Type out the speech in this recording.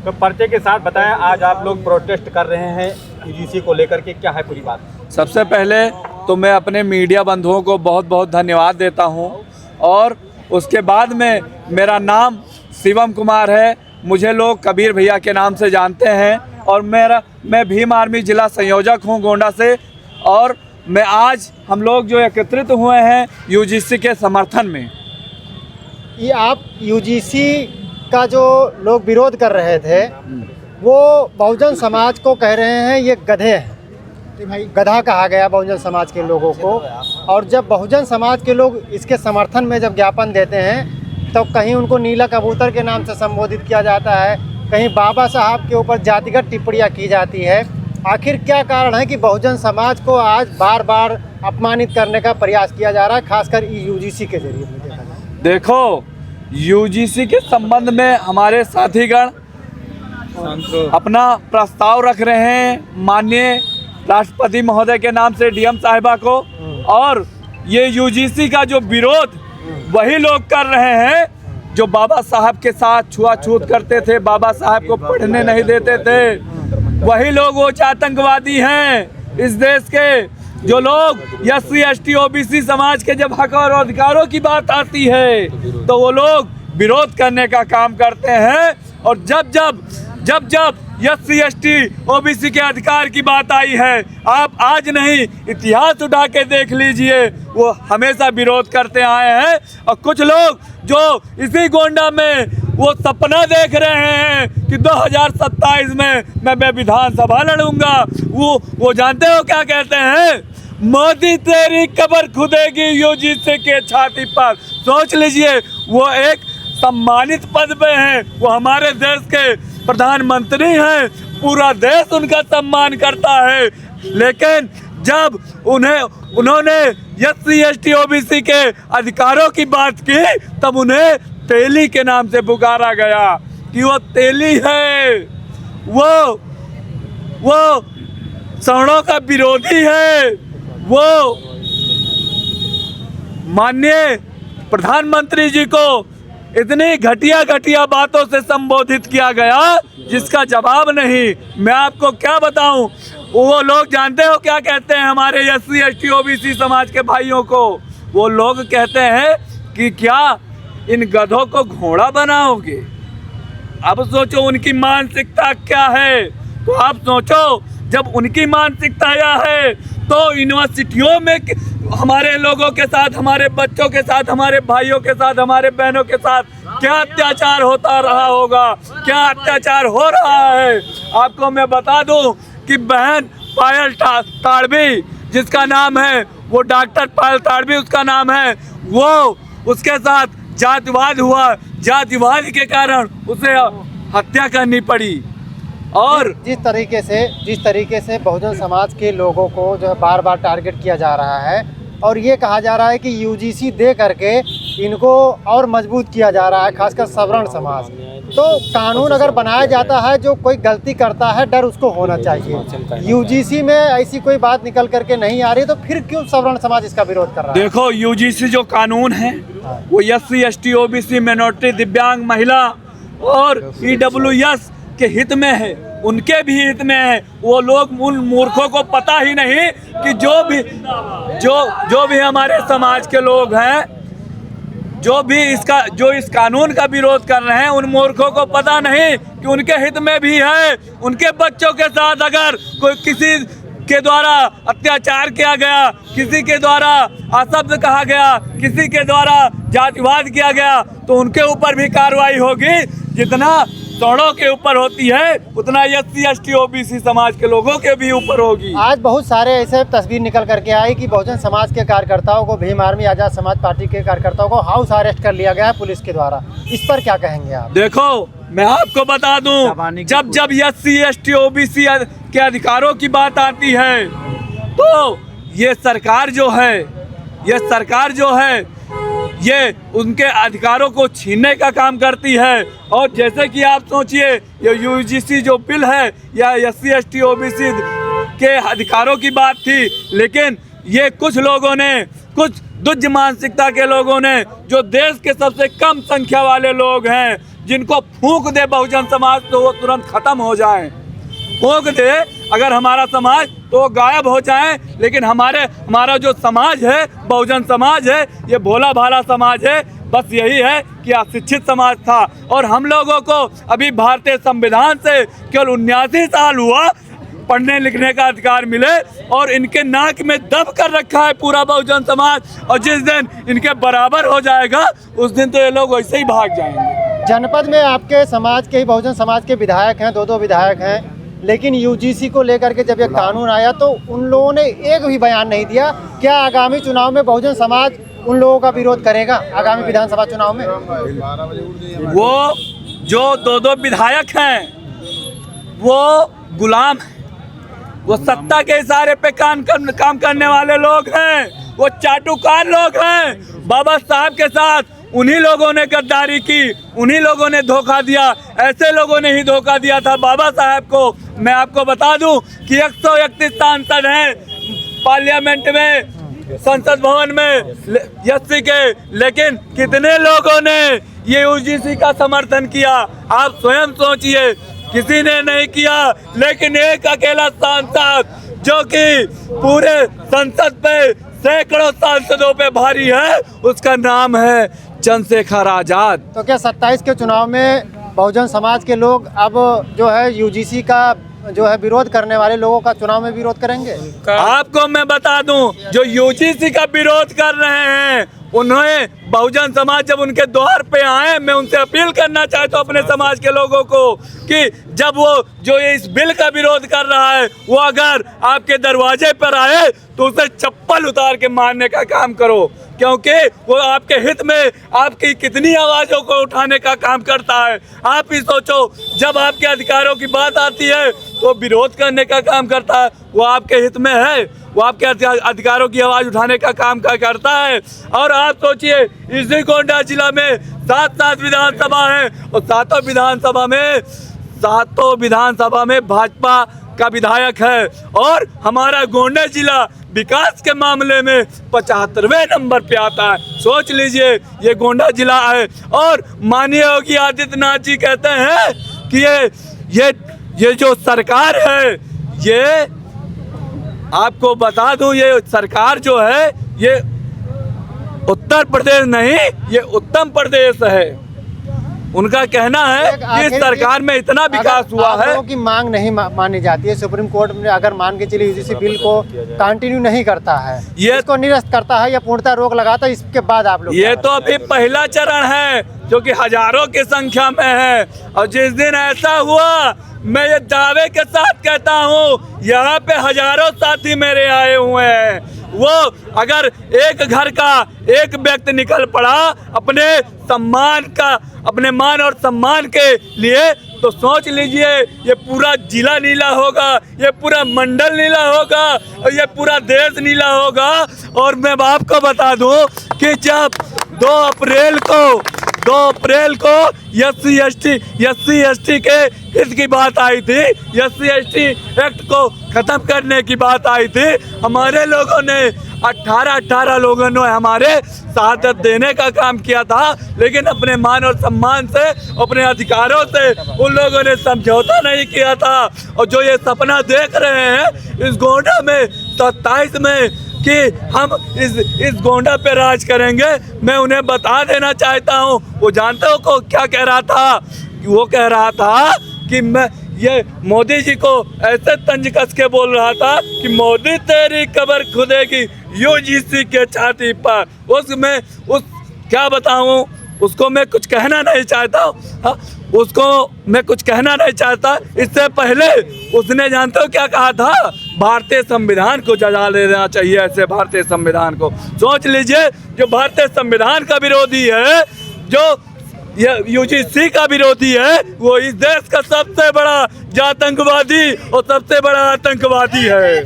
तो पर्चे के साथ बताएं, आज आप लोग प्रोटेस्ट कर रहे हैं यूजीसी को लेकर के, क्या है पूरी बात? सबसे पहले तो मैं अपने मीडिया बंधुओं को बहुत बहुत धन्यवाद देता हूं, और उसके बाद में मेरा नाम शिवम कुमार है। मुझे लोग कबीर भैया के नाम से जानते हैं, और मैं भीम आर्मी जिला संयोजक हूं गोंडा से। और मैं आज हम लोग जो एकत्रित हुए हैं यूजीसी के समर्थन में। ये आप यूजीसी का जो लोग विरोध कर रहे थे, वो बहुजन समाज को कह रहे हैं ये गधे हैं, भाई गधा कहा गया बहुजन समाज के लोगों को। और जब बहुजन समाज के लोग इसके समर्थन में जब ज्ञापन देते हैं, तो कहीं उनको नीला कबूतर के नाम से संबोधित किया जाता है, कहीं बाबा साहब के ऊपर जातिगत टिप्पणियाँ की जाती है। आखिर क्या कारण है कि बहुजन समाज को आज बार बार अपमानित करने का प्रयास किया जा रहा है, खासकर यूजीसी के जरिए देखा जाए? देखो, यूजीसी के संबंध में हमारे साथीगण अपना प्रस्ताव रख रहे हैं माननीय राष्ट्रपति महोदय के नाम से, डीएम साहिबा को। और ये यूजीसी का जो विरोध वही लोग कर रहे हैं जो बाबा साहब के साथ छुआछूत करते थे, बाबा साहब को पढ़ने नहीं देते थे। वही लोग वो आतंकवादी हैं इस देश के। जो लोग SC ST OBC समाज के जब हक और अधिकारों की बात आती है तो वो लोग विरोध करने का काम करते हैं। और जब जब SC ST OBC के अधिकार की बात आई है, आप आज नहीं इतिहास उठा के देख लीजिए, वो हमेशा विरोध करते आए हैं। और कुछ लोग जो इसी गोंडा में वो सपना देख रहे हैं कि 2027 में मैं विधानसभा लड़ूंगा, वो जानते हो क्या कहते हैं? मोदी तेरी कब्र खुदेगी यूजीसी के छाती पर। सोच लीजिए, वो एक सम्मानित पद पे हैं, वो हमारे देश के प्रधानमंत्री हैं, पूरा देश उनका सम्मान करता है। लेकिन जब उन्होंने SC ST OBC के अधिकारों की बात की, तब उन्हें तेली के नाम से पुकारा गया कि वो तेली है, वो सवर्णों का विरोधी है। वो माननीय प्रधानमंत्री जी को इतनी घटिया बातों से संबोधित किया गया जिसका जवाब नहीं। मैं आपको क्या बताऊं, वो लोग जानते हो क्या कहते हैं हमारे SC ST OBC समाज के भाइयों को? वो लोग कहते हैं कि क्या इन गधों को घोड़ा बनाओगे? अब सोचो उनकी मानसिकता क्या है। तो आप सोचो, जब उनकी मानसिकता यह है तो यूनिवर्सिटियों में हमारे लोगों के साथ, हमारे बच्चों के साथ, हमारे भाइयों के साथ, हमारे बहनों के साथ क्या अत्याचार होता रहा होगा, क्या अत्याचार हो रहा है। आपको मैं बता दूं कि बहन पायल ताड़वी, जिसका नाम है, वो डॉक्टर पायल ताड़वी उसका नाम है, वो उसके साथ जातिवाद हुआ, जातिवाद के कारण उसे हत्या करनी पड़ी। और जिस तरीके से बहुजन समाज के लोगों को जो है बार बार टारगेट किया जा रहा है, और ये कहा जा रहा है कि यूजीसी दे करके इनको और मजबूत किया जा रहा है, खासकर सवर्ण समाज। तो कानून अगर बनाया जाता है, जो कोई गलती करता है डर उसको होना चाहिए। यूजीसी में ऐसी कोई बात निकल करके नहीं आ रही, तो फिर क्यों सवर्ण समाज इसका विरोध कर रहा है? देखो, यूजीसी जो कानून है वो SC ST OBC मिनोरिटी, दिव्यांग, महिला और EWS के हित में है, उनके भी हित में है। वो लोग, उन मूर्खों को पता ही नहीं कि जो भी हमारे समाज के लोग हैं, जो इस कानून का विरोध कर रहे हैं, उन मूर्खों को पता नहीं कि उनके हित में भी है। उनके बच्चों के साथ अगर कोई किसी के द्वारा अत्याचार किया गया, किसी के द्वारा अशब्द कहा गया, किसी के द्वारा जातिवाद किया गया, तो उनके ऊपर भी कार्रवाई होगी। जितना सवर्णों के ऊपर होती है, उतना SC ST OBC समाज के लोगों के भी ऊपर होगी। आज बहुत सारे ऐसे तस्वीर निकल करके आई कि बहुजन समाज के कार्यकर्ताओं को, भीम आर्मी आजाद समाज पार्टी के कार्यकर्ताओं को हाउस अरेस्ट कर लिया गया है पुलिस के द्वारा। इस पर क्या कहेंगे आप? देखो, मैं आपको बता दूं, जब SC ST OBC के अधिकारों की बात आती है, तो ये सरकार जो है ये उनके अधिकारों को छीनने का काम करती है। और जैसे कि आप सोचिए, ये यूजीसी जो बिल है या SC ST OBC के अधिकारों की बात थी, लेकिन ये कुछ लोगों ने, कुछ दुष्ट मानसिकता के लोगों ने, जो देश के सबसे कम संख्या वाले लोग हैं, जिनको फूंक दे बहुजन समाज तो वो तुरंत खत्म हो जाए, फूंक दे अगर हमारा समाज तो वो गायब हो जाए। लेकिन हमारा जो समाज है, बहुजन समाज है, ये भोला भाला समाज है। बस यही है कि अशिक्षित समाज था और हम लोगों को अभी भारतीय संविधान से केवल 79 साल हुआ पढ़ने लिखने का अधिकार मिले और इनके नाक में दब कर रखा है पूरा बहुजन समाज। और जिस दिन इनके बराबर हो जाएगा उस दिन तो ये लोग वैसे ही भाग जाएंगे। जनपद में आपके समाज के ही बहुजन समाज के विधायक हैं, 2 विधायक हैं, लेकिन यूजीसी को लेकर के जब ये कानून आया तो उन लोगों ने एक भी बयान नहीं दिया। क्या आगामी चुनाव में बहुजन समाज उन लोगों का विरोध करेगा आगामी विधानसभा चुनाव में? वो जो 2 विधायक हैं वो गुलाम हैं, वो सत्ता के इशारे पे काम करने वाले लोग हैं, वो चाटुकार लोग हैं। बाबा साहब के साथ उन्हीं लोगों ने गद्दारी की, उन्हीं लोगों ने धोखा दिया, ऐसे लोगों ने ही धोखा दिया था बाबा साहब को। मैं आपको बता दूं कि 131 सांसद हैं पार्लियामेंट में, संसद भवन में एससी के, लेकिन कितने लोगों ने ये यूजीसी का समर्थन किया? आप स्वयं सोचिए, किसी ने नहीं किया। लेकिन एक अकेला सांसद जो कि पूरे संसद पे सैकड़ों सांसदों पे भारी है, उसका नाम है चंद्रशेखर आजाद। तो क्या 27 के चुनाव में बहुजन समाज के लोग अब जो है यूजीसी का जो है विरोध करने वाले लोगों का चुनाव में विरोध करेंगे? आपको मैं बता दूं, जो यूजीसी का विरोध कर रहे हैं उन्हें बहुजन समाज जब उनके द्वार पे आए, मैं उनसे अपील करना चाहता हूँ अपने समाज के लोगों को कि जब वो जो इस बिल का विरोध कर रहा है वो अगर आपके दरवाजे पर आए तो उसे चप्पल उतार के मारने का काम करो, क्योंकि वो आपके हित में आपकी कितनी आवाज़ों को उठाने का काम करता है। आप ही सोचो, जब आपके अधिकारों की बात आती है तो विरोध करने का काम करता है। वो आपके हित में है, वो आपके अधिकारों की आवाज़ उठाने का काम करता है। और आप सोचिए, इसी गोंडा जिला में 7 विधानसभा है और 7 विधानसभा में भाजपा का विधायक है और हमारा गोंडा जिला विकास के मामले में 75वें नंबर पे आता है। सोच लीजिए, ये गोंडा जिला है और माननीय योगी आदित्यनाथ जी कहते हैं कि ये जो सरकार है, ये आपको बता दूं, ये सरकार जो है ये उत्तर प्रदेश नहीं, ये उत्तम प्रदेश है। उनका कहना है कि सरकार में इतना विकास हुआ है। लोगों की मांग नहीं मानी जाती है, सुप्रीम कोर्ट में अगर मान के चलिए यूजीसी बिल को कंटिन्यू नहीं करता है, ये इसको निरस्त करता है या पूर्णतः रोक लगाता है, इसके बाद आप लोग? ये तो अभी पहला चरण है जो कि हजारों की संख्या में है। और जिस दिन ऐसा हुआ, मैं ये दावे के साथ कहता हूँ, यहाँ पे हजारों साथी मेरे आए हुए हैं। वो अगर एक घर का एक व्यक्ति निकल पड़ा अपने मान और सम्मान के लिए, तो सोच लीजिए ये पूरा जिला नीला होगा, ये पूरा मंडल नीला होगा और ये पूरा देश नीला होगा। और मैं आपको बता दूं कि जब 2 अप्रैल को एससी एसटी के हित की बात आई थी, एससी एसटी एक्ट को खत्म करने की बात आई थी, हमारे लोगों ने 18 लोगों ने हमारे शहादत देने का काम किया था। लेकिन अपने मान और सम्मान से, अपने अधिकारों से उन लोगों ने समझौता नहीं किया था। और जो ये सपना देख रहे हैं इस गोंडा में 27 में कि हम इस गोंडा पे राज करेंगे, मैं उन्हें बता देना चाहता हूँ। वो जानते हो को क्या कह रहा था? वो कह रहा था कि मैं ये मोदी जी को ऐसे तंज कस के बोल रहा था कि मोदी तेरी कब्र खुदेगी यूजीसी के छाती पर। क्या बताऊं, उसको मैं कुछ कहना नहीं चाहता। उसको मैं कुछ कहना नहीं चाहता। इससे पहले उसने जानते हो क्या कहा था? भारतीय संविधान को जला देना चाहिए। ऐसे भारतीय संविधान को सोच लीजिए, जो भारतीय संविधान का विरोधी है, जो यूजीसी का विरोधी है, वो इस देश का सबसे बड़ा आतंकवादी और सबसे बड़ा आतंकवादी है।